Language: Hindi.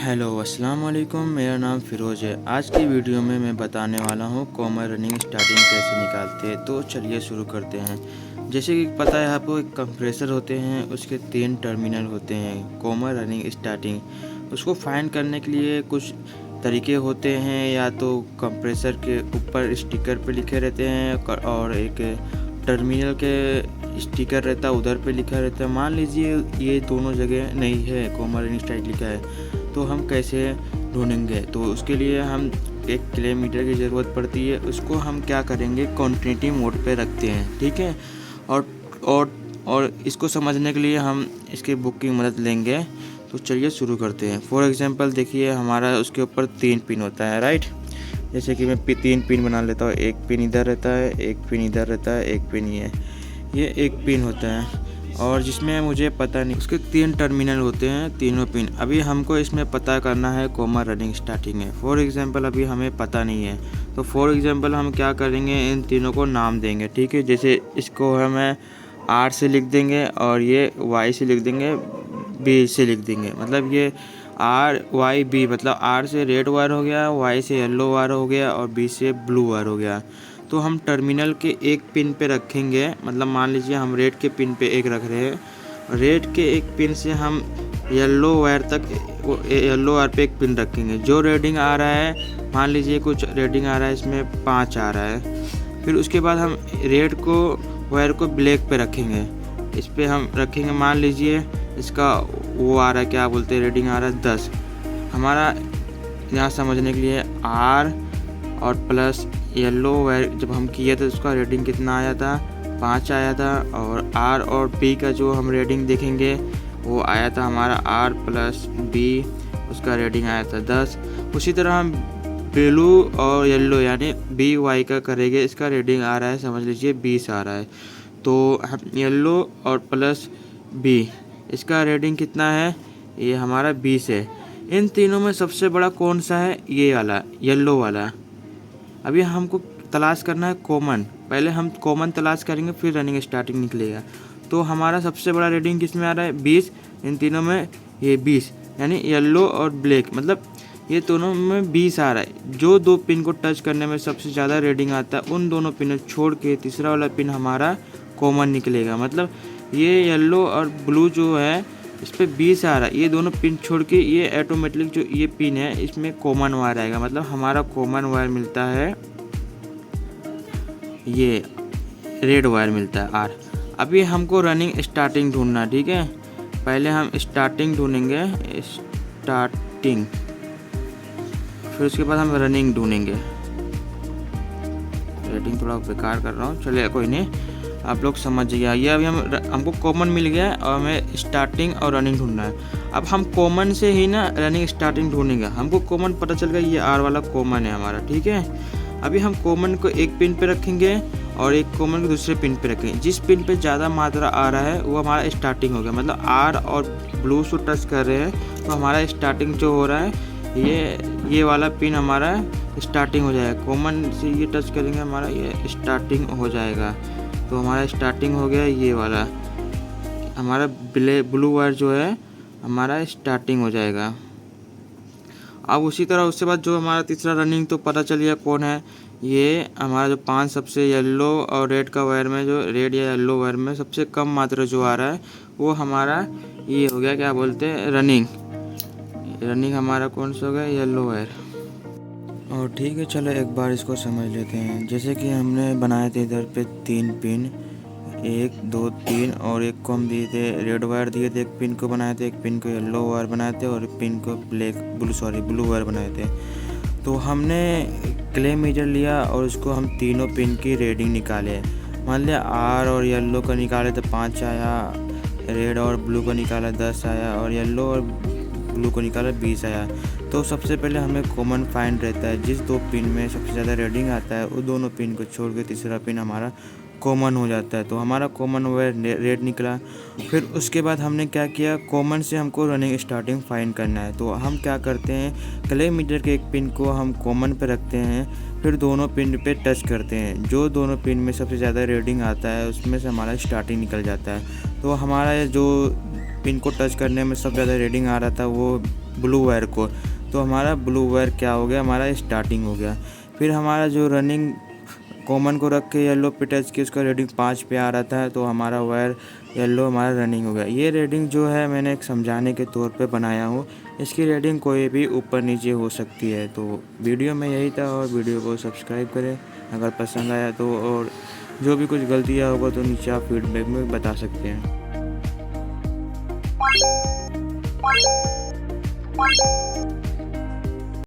हेलो अस्सलाम वालेकुम, मेरा नाम फ़िरोज़ है। आज की वीडियो में मैं बताने वाला हूँ कॉमन रनिंग स्टार्टिंग कैसे निकालते हैं। तो चलिए शुरू करते हैं। जैसे कि पता है आपको, एक कंप्रेसर होते हैं, उसके 3 टर्मिनल होते हैं। कॉमन रनिंग स्टार्टिंग उसको फाइंड करने के लिए कुछ तरीके होते हैं। या तो कंप्रेसर के ऊपर स्टिकर पे लिखे रहते हैं और एक टर्मिनल के स्टिकर रहता है, उधर पे लिखा रहता है। मान लीजिए ये दोनों जगह नहीं है, कॉमन रनिंग स्टार्टिंग लिखा है, तो हम कैसे ढूंढेंगे? तो उसके लिए हम एक किलोमीटर की ज़रूरत पड़ती है। उसको हम क्या करेंगे, कॉन्टिन्यूटी मोड पे रखते हैं, ठीक है। और और और इसको समझने के लिए हम इसकी बुक की मदद लेंगे। तो चलिए शुरू करते हैं। फॉर एग्जांपल देखिए, हमारा उसके ऊपर 3 पिन होता है, राइट। जैसे कि मैं 3 पिन बना लेता हूँ। एक पिन इधर रहता है, एक पिन इधर रहता है, एक पिन ये एक पिन होता है। और जिसमें मुझे पता नहीं, उसके 3 टर्मिनल होते हैं, तीनों पिन। अभी हमको इसमें पता करना है कॉमन रनिंग स्टार्टिंग है। फॉर एग्जांपल अभी हमें पता नहीं है, तो फॉर एग्जांपल हम क्या करेंगे, इन तीनों को नाम देंगे, ठीक है। जैसे इसको हमें आर से लिख देंगे और ये वाई से लिख देंगे, बी से लिख देंगे। मतलब ये आर वाई बी, मतलब आर से रेड वायर हो गया, वाई से येलो वायर हो गया और बी से ब्लू वायर हो गया। तो हम टर्मिनल के एक पिन पे रखेंगे। मतलब मान लीजिए हम रेड के पिन पे एक रख रहे हैं, रेड के एक पिन से हम येलो वायर तक, येलो वायर पे एक पिन रखेंगे। जो रेडिंग आ रहा है, मान लीजिए कुछ रेडिंग आ रहा है, इसमें 5 आ रहा है। फिर उसके बाद हम रेड को वायर को ब्लैक पे रखेंगे। इस पे हम रखेंगे, मान लीजिए इसका वो आ रहा है, क्या बोलते हैं, रेडिंग आ रहा है 10। हमारा यहाँ समझने के लिए आर और प्लस येलो वायर जब हम किए थे, उसका रेटिंग कितना आया था, 5 आया था। और आर और बी का जो हम रेटिंग देखेंगे, वो आया था हमारा आर प्लस बी, उसका रेटिंग आया था 10। उसी तरह हम ब्लू और येलो यानी बी वाई का करेंगे, इसका रेटिंग आ रहा है, समझ लीजिए 20 आ रहा है। तो हम येलो और प्लस बी, इसका रेटिंग कितना है, ये हमारा 20 है। इन तीनों में सबसे बड़ा कौन सा है, ये वाला येलो वाला। अभी हमको तलाश करना है कॉमन। पहले हम कॉमन तलाश करेंगे, फिर रनिंग स्टार्टिंग निकलेगा। तो हमारा सबसे बड़ा रेटिंग किस में आ रहा है, 20। इन तीनों में ये 20, यानी येलो और ब्लैक, मतलब ये दोनों में 20 आ रहा है। जो 2 पिन को टच करने में सबसे ज़्यादा रेटिंग आता है, उन दोनों पिन छोड़ के तीसरा वाला पिन हमारा कॉमन निकलेगा। मतलब ये येलो और ब्लू जो है, इस पर 20 आ रहा है। ये दोनों पिन छोड़ के ये ऑटोमेटिक जो ये पिन है, इसमें कॉमन वायर आएगा। मतलब हमारा कॉमन वायर मिलता है, ये रेड वायर मिलता है, आर। अभी हमको रनिंग स्टार्टिंग ढूंढना, ठीक है। पहले हम स्टार्टिंग ढूंढेंगे, स्टार्टिंग। फिर उसके बाद हम रनिंग ढूंढेंगे। रेटिंग थोड़ा बेकार कर रहा हूँ, चलिए कोई नहीं, आप लोग समझ गया। ये अभी हमको कॉमन मिल गया है और हमें स्टार्टिंग और रनिंग ढूंढना है। अब हम कॉमन से ही ना रनिंग स्टार्टिंग ढूंढेंगे। हमको कॉमन पता चल गया, ये आर वाला कॉमन है हमारा, ठीक है। अभी हम कॉमन को एक पिन पे रखेंगे और एक कॉमन को दूसरे पिन पे रखेंगे। जिस पिन पे ज़्यादा मात्रा आ रहा है वो हमारा स्टार्टिंग हो गया। मतलब आर और ब्लू से टच कर रहे हैं, तो हमारा स्टार्टिंग जो हो रहा है, ये वाला पिन हमारा स्टार्टिंग हो जाएगा। कॉमन से ये टच करेंगे, हमारा ये स्टार्टिंग हो जाएगा। तो हमारा स्टार्टिंग हो गया, ये वाला हमारा ब्लू वायर जो है हमारा स्टार्टिंग हो जाएगा। अब उसी तरह उसके बाद जो हमारा तीसरा रनिंग, तो पता चल गया कौन है। ये हमारा जो 5 सबसे येलो और रेड का वायर में, जो रेड या येलो वायर में सबसे कम मात्रा जो आ रहा है, वो हमारा ये हो गया, क्या बोलते हैं, रनिंग। रनिंग हमारा कौन सा हो गया, येलो वायर। और ठीक है, चलो एक बार इसको समझ लेते हैं। जैसे कि हमने बनाए थे इधर पे 3 पिन, 1 2 3, और एक को हम दिए थे रेड वायर दिए थे, एक पिन को बनाए थे, एक पिन को येलो वायर बनाए थे, और एक पिन को ब्लू वायर बनाए थे। तो हमने क्ले मीटर लिया और उसको हम तीनों पिन की रीडिंग निकाले। मान लिया आर और येलो का निकाले तो 5 आया, रेड और ब्लू का निकाला 10 आया, और येलो और ब्लू को निकाला 20 आया। तो सबसे पहले हमें कॉमन फाइंड रहता है। जिस 2 पिन में सबसे ज़्यादा रीडिंग आता है, वो दोनों पिन को छोड़ के तीसरा पिन हमारा कॉमन हो जाता है। तो हमारा कॉमन वायर रेड निकला। फिर उसके बाद हमने क्या किया, कॉमन से हमको रनिंग स्टार्टिंग फाइंड करना है। तो हम क्या करते हैं, क्ले मीटर के एक पिन को हम कॉमन पे रखते हैं, फिर दोनों पिन पे टच करते हैं। जो दोनों पिन में सबसे ज़्यादा रीडिंग आता है, उसमें से हमारा स्टार्टिंग निकल जाता है। तो हमारा जो पिन को टच करने में सबसे ज़्यादा रीडिंग आ रहा था, वो ब्लू वायर को। तो हमारा ब्लू वायर क्या हो गया, हमारा स्टार्टिंग हो गया। फिर हमारा जो रनिंग कॉमन को रख के येलो पे टच की उसका रीडिंग 5 पे आ रहा था, तो हमारा वायर येलो हमारा रनिंग हो गया। ये रीडिंग जो है मैंने एक समझाने के तौर पे बनाया हूँ, इसकी रीडिंग कोई भी ऊपर नीचे हो सकती है। तो वीडियो में यही था, और वीडियो को सब्सक्राइब करें अगर पसंद आया तो, और जो भी कुछ गलतियाँ होगा तो नीचे आप फीडबैक में बता सकते हैं।